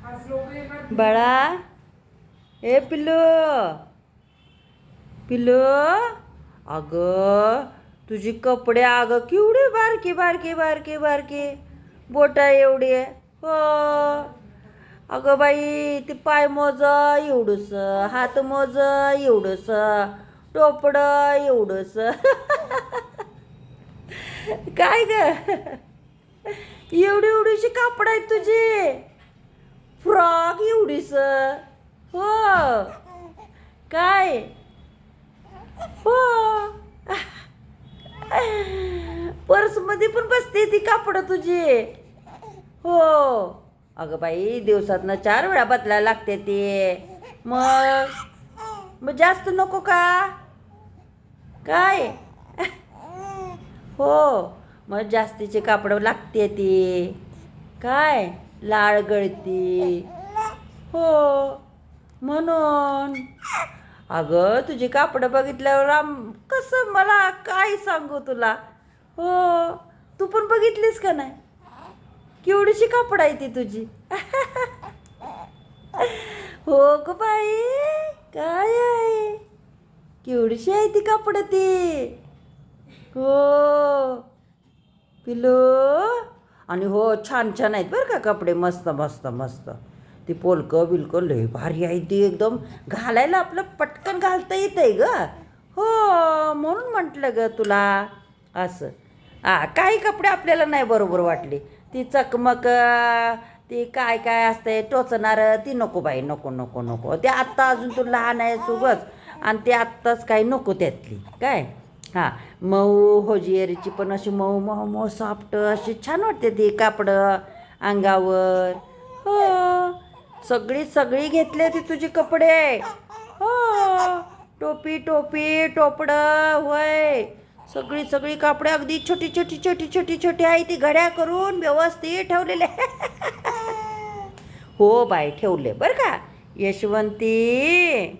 बाळा, ए पिल्लू, पिल्लू, अगं तुझी कपडे अगं केवढी बारकी बारकी बारकी बारकी बोटा एवढी आहे हो. अगं बाई ती पाय मोज एवढूस, हात मोज एवढूस, टोपड एवढूस. काय ग एवढी एवढीशी कापड आहेत तुझी, फ्रॉक एवढीस हो. काय हो, पर्समध्ये पण बसते ती कापड तुझी हो. अगं बाई दिवसातनं 4 वेळा बदलायला लागते ती. मग मग जास्त नको का काय हो. मग जास्तीचे कापड लागते ती काय, लाळ गळती हो म्हणून. अगं तुझी कापडं बघितल्यावर कसं मला काय सांगू तुला हो. तू पण बघितलीस का नाही केवढीशी कापड आहे ती तुझी. हो ग बाई, काय आहे केवढीशी आहे ती कापड ती हो पिलो. आणि हो छान छान आहेत बरं का कपडे, मस्त मस्त मस्त. ती पोलकं बिलकं लय भारी आहे ती, एकदम घालायला आपलं पटकन घालता येत आहे ग हो. म्हणून म्हटलं ग तुला असं. काही कपडे आपल्याला नाही बरोबर वाटले. ती चकमक, ती काय काय असते टोचणारं, ती नको बाई, नको नको नको. ते आत्ता अजून तू लहान आहे सुगच, आणि ते आत्ताच काही नको त्यातली काय. हां, मऊ होजियरीची पण अशी मऊ मऊ मऊ सॉफ्ट अशी छान वाटते ती कापडं अंगावर हो. सगळी सगळी घेतली ती तुझी कपडे हो. टोपी टोपी टोपडं होय, सगळी सगळी कापडे अगदी छोटी छोटी छोटी छोटी छोटी आहे ती, घड्या करून व्यवस्थित ठेवलेले. हो बाई ठेवले बरं का यशवंती.